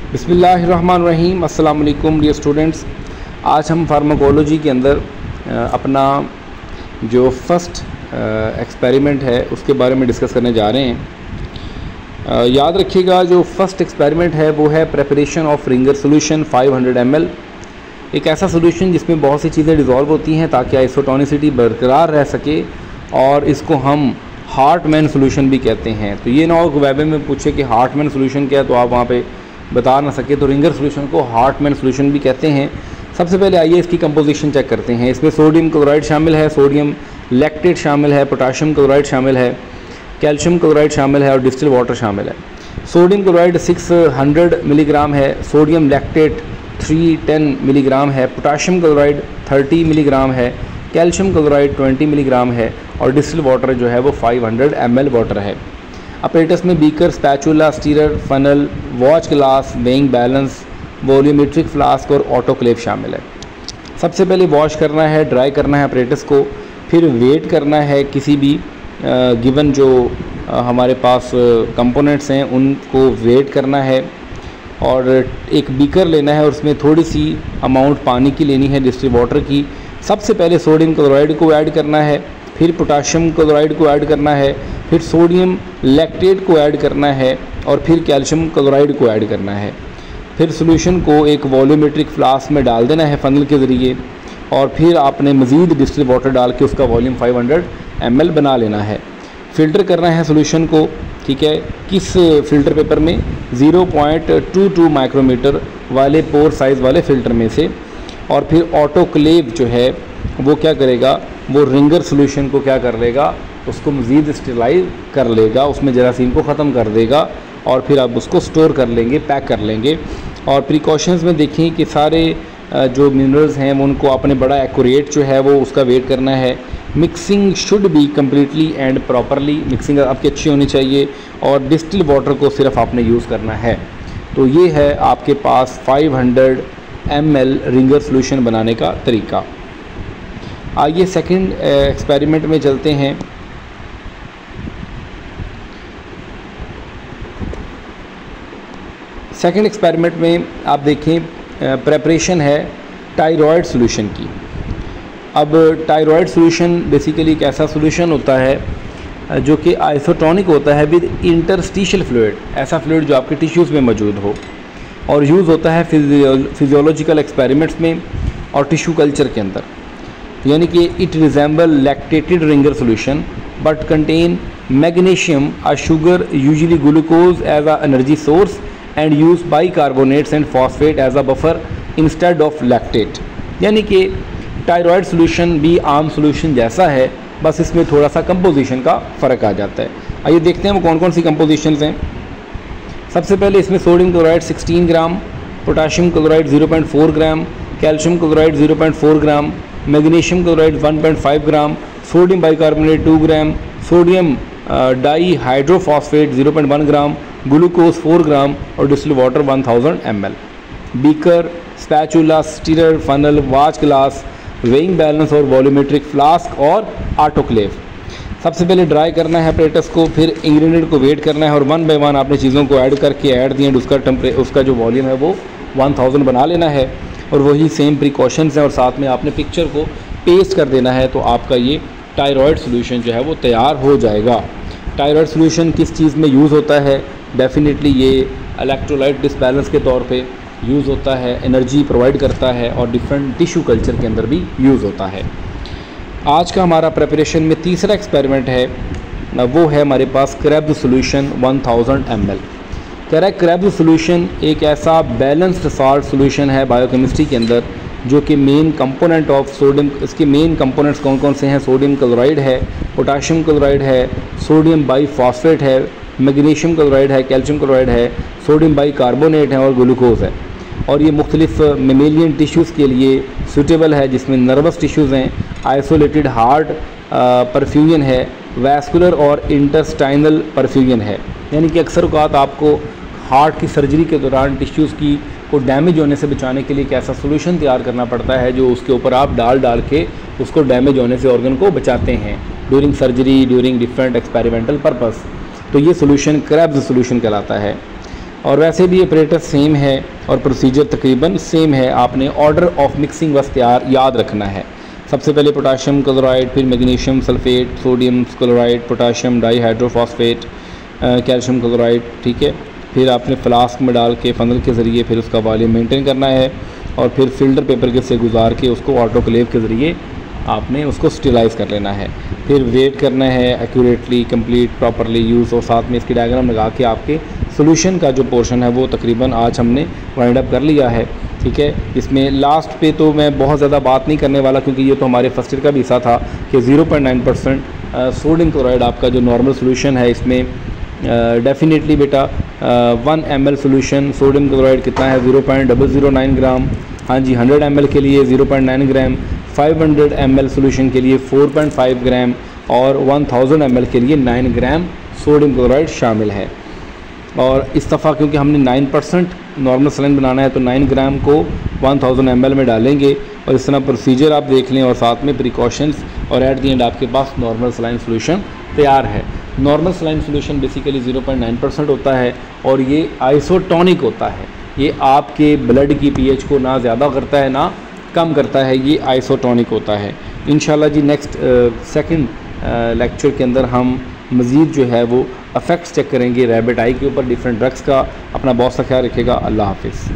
बिस्मिल्लाहिर्रहमानिर्रहीम। अस्सलाम वालेकुम डियर स्टूडेंट्स। आज हम फार्माकोलॉजी के अंदर अपना जो फर्स्ट एक्सपेरिमेंट है उसके बारे में डिस्कस करने जा रहे हैं। याद रखिएगा, जो फर्स्ट एक्सपेरिमेंट है वो है preparation of Ringer solution 500 ml। एक ऐसा सोल्यूशन जिसमें बहुत सी चीज़ें डिज़ोल्व होती हैं ताकि आइसोटोनिसिटी बरकरार रह सके, और इसको हम हार्टमैन सोल्यूशन भी कहते हैं। तो ये ना हो वेब में पूछे कि हार्टमैन सोल्यूशन क्या है तो आप वहाँ पे बता ना सके, तो रिंगर सोल्यूशन को हार्टमैन सोल्यूशन भी कहते हैं। सबसे पहले आइए इसकी कंपोजिशन चेक करते हैं। इसमें सोडियम क्लोराइड शामिल है, सोडियम लैक्टेट शामिल है, पोटाशियम क्लोराइड शामिल है, कैल्शियम क्लोराइड शामिल है और डिस्टिल वाटर शामिल है। सोडियम क्लोराइड 600 मिलीग्राम है, सोडियम लैक्टेट 310 मिलीग्राम है, पोटाशियम क्लोराइड 30 मिलीग्राम है, कैल्शियम क्लोराइड 20 मिलीग्राम है और डिस्टिल वाटर जो है वो 500 ml वाटर है। अपरेटस में beaker, spatula, stirrer, funnel, watch glass, weighing balance, volumetric flask और ऑटोक्लेव शामिल है। सबसे पहले वॉश करना है, ड्राई करना है अपरेटस को, फिर वेट करना है किसी भी गिवन जो हमारे पास कंपोनेंट्स हैं उनको वेट करना है, और एक बीकर लेना है और उसमें थोड़ी सी अमाउंट पानी की लेनी है, डिस्टिल वाटर की। सबसे पहले सोडियम क्लोराइड को ऐड करना है, फिर पोटाशियम क्लोराइड को ऐड करना है, फिर सोडियम लैक्टेट को ऐड करना है और फिर कैल्शियम क्लोराइड को ऐड करना है। फिर सॉल्यूशन को एक वॉल्यूमेट्रिक फ्लास्क में डाल देना है फनल के ज़रिए, और फिर आपने मज़ीद डिस्टिल वाटर डाल के उसका वॉल्यूम 500 ml बना लेना है। फ़िल्टर करना है सॉल्यूशन को, ठीक है, किस फ़िल्टर पेपर में, 0.22 माइक्रोमीटर वाले पोर साइज़ वाले फ़िल्टर में से। और फिर ऑटोक्लेव जो है वो क्या करेगा, वो रिंगर सॉल्यूशन को क्या कर लेगा, उसको मज़ीद स्टेलाइज कर लेगा, उसमें जरासीम को ख़त्म कर देगा, और फिर आप उसको स्टोर कर लेंगे, पैक कर लेंगे। और प्रिकॉशंस में देखें कि सारे जो मिनरल्स हैं वो उनको आपने बड़ा एक्यूरेट जो है वो उसका वेट करना है। Mixing should be completely and properly, mixing आपकी अच्छी होनी चाहिए, और डिस्टिल वाटर को सिर्फ आपने यूज़ करना है। तो ये है आपके पास 500 ml रिंगर सॉल्यूशन बनाने का तरीका। आइए सेकंड एक्सपेरिमेंट में चलते हैं। सेकंड एक्सपेरिमेंट में आप देखें प्रेपरेशन है टायरॉयड सॉल्यूशन की। अब टायरॉयड सॉल्यूशन बेसिकली एक ऐसा सॉल्यूशन होता है जो कि आइसोटोनिक होता है विद इंटरस्टिशियल फ्लूइड, ऐसा फ्लूइड जो आपके टिश्यूज़ में मौजूद हो, और यूज़ होता है फिजियोलॉजिकल एक्सपेरिमेंट्स में और टिश्यू कल्चर के अंदर। यानी कि it resemble lactated Ringer solution but contain magnesium, a sugar, usually glucose as a energy source and use bicarbonates and phosphate as a buffer instead of lactate. यानी कि टायरॉयड solution भी आम सॉल्यूशन जैसा है, बस इसमें थोड़ा सा कंपोजिशन का फ़र्क आ जाता है। आइए देखते हैं वो कौन कौन सी कंपोजिशंस हैं। सबसे पहले इसमें सोडियम क्लोराइड 16 ग्राम, पोटाशियम क्लोराइड 0.4 ग्राम, कैल्शियम क्लोराइड 0.4 ग्राम, मैग्नीशियम क्लोराइड 1.5 ग्राम, सोडियम बाइकार्बोनेट 2 ग्राम, सोडियम डाई हाइड्रोफॉस्फेट 0.1 ग्राम, ग्लूकोज 4 ग्राम और distil water 1000 ml। Beaker, spatula, stirrer, funnel, watch glass, weighing balance और वॉल्यूमेट्रिक फ्लास्क और ऑटोक्लेव। सबसे पहले ड्राई करना है अपरेटस को, फिर इंग्रेडिएंट को वेट करना है, और वन बाय वन आपने चीज़ों को ऐड करके एट दी एंड उसका जो वॉल्यूम है वो 1000 बना लेना है। और वही सेम प्रिकॉशंस हैं, और साथ में आपने पिक्चर को पेस्ट कर देना है, तो आपका ये टायरॉयड सॉल्यूशन जो है वो तैयार हो जाएगा। टायरॉयड सॉल्यूशन किस चीज़ में यूज़ होता है, डेफिनेटली ये इलेक्ट्रोलाइट डिसबैलेंस के तौर पे यूज़ होता है, एनर्जी प्रोवाइड करता है, और डिफरेंट टिश्यू कल्चर के अंदर भी यूज़ होता है। आज का हमारा प्रिपरेशन में तीसरा एक्सपेरिमेंट है, वो है हमारे पास Krebs solution 1000 ml। Krebs solution एक ऐसा बैलेंस्ड साल्ट सॉल्यूशन है बायोकेमिस्ट्री के अंदर, जो कि मेन कंपोनेंट ऑफ सोडियम, इसके मेन कंपोनेंट्स कौन कौन से हैं, सोडियम क्लोराइड है, पोटाशियम क्लोराइड है, सोडियम बाईफॉस्फेट है, मैग्नीशियम क्लोराइड है, कैल्शियम क्लोराइड है, सोडियम बाइकार्बोनेट है और ग्लूकोज है। और ये मुख्तलिफ मेमेलियन टिश्यूज़ के लिए सूटेबल है, जिसमें नर्वस टिश्यूज़ हैं, आइसोलेटेड हार्ट परफ्यूजन है, वैस्कुलर और इंटेस्टाइनल परफ्यूजन है। यानी कि अक्सर औक़ात आपको हार्ट की सर्जरी के दौरान टिश्यूज़ की को डैमेज होने से बचाने के लिए एक ऐसा सोल्यूशन तैयार करना पड़ता है जो उसके ऊपर आप डाल के उसको डैमेज होने से ऑर्गन को बचाते हैं during surgery, during different experimental purpose. तो ये सोल्यूशन क्रेब्स सोल्यूशन कहलाता है। और वैसे भी ऑपरेटर सेम है और प्रोसीजर तकरीबन सेम है। आपने ऑर्डर ऑफ मिक्सिंग बस तैयार याद रखना है। सबसे पहले पोटाशियम क्लोराइड, फिर magnesium sulphate, sodium chloride, potassium dihydrophosphate, calcium chloride, ठीक है। फिर आपने फ्लास्क में डाल के फनल के ज़रिए फिर उसका वॉल्यूम मेंटेन करना है और फिर फिल्टर पेपर के से गुजार के उसको ऑटोक्लेव के ज़रिए आपने उसको स्टेलाइज़ कर लेना है। फिर वेट करना है एक्यूरेटली, कंप्लीट, प्रॉपरली यूज़, और साथ में इसकी डायग्राम लगा के आपके सोल्यूशन का जो पोर्शन है वो तकरीबन आज हमने वाइंड अप कर लिया है, ठीक है। इसमें लास्ट पे तो मैं बहुत ज़्यादा बात नहीं करने वाला क्योंकि ये तो हमारे फर्स्ट ईयर का भी हिस्सा था कि 0.9% सोडियम क्लोराइड आपका जो नॉर्मल सोल्यूशन है इसमें डेफिनेटली बेटा 1 ml सोल्यूशन सोडियम क्लोराइड कितना है 0.009 ग्राम। हाँ जी, 100 ml के लिए 0.9 ग्राम, 500 ml सोल्यूशन के लिए 4.5 ग्राम और 1000 ml के लिए 9 ग्राम सोडियम क्लोराइड शामिल है। और इस दफ़ा क्योंकि हमने 9% नॉर्मल सलाइन बनाना है तो 9 ग्राम को 1000 ml में डालेंगे और इस तरह प्रोसीजर आप देख लें और साथ में प्रिकॉशंस, और एट दी एंड आपके पास नॉर्मल सलाइन सोल्यूशन तैयार है। नॉर्मल सलाइन सोल्यूशन बेसिकली 0.9% होता है और ये आइसोटोनिक होता है। ये आपके ब्लड की पीएच को ना ज़्यादा करता है ना कम करता है, ये आइसोटोनिक होता है। इंशाल्लाह जी नेक्स्ट सेकंड लेक्चर के अंदर हम मज़ीद जो है वो इफ़ेक्ट्स चेक करेंगे रैबिट आई के ऊपर डिफरेंट ड्रग्स का। अपना बहुत सा ख्याल रखिएगा। अल्लाह हाफिज़।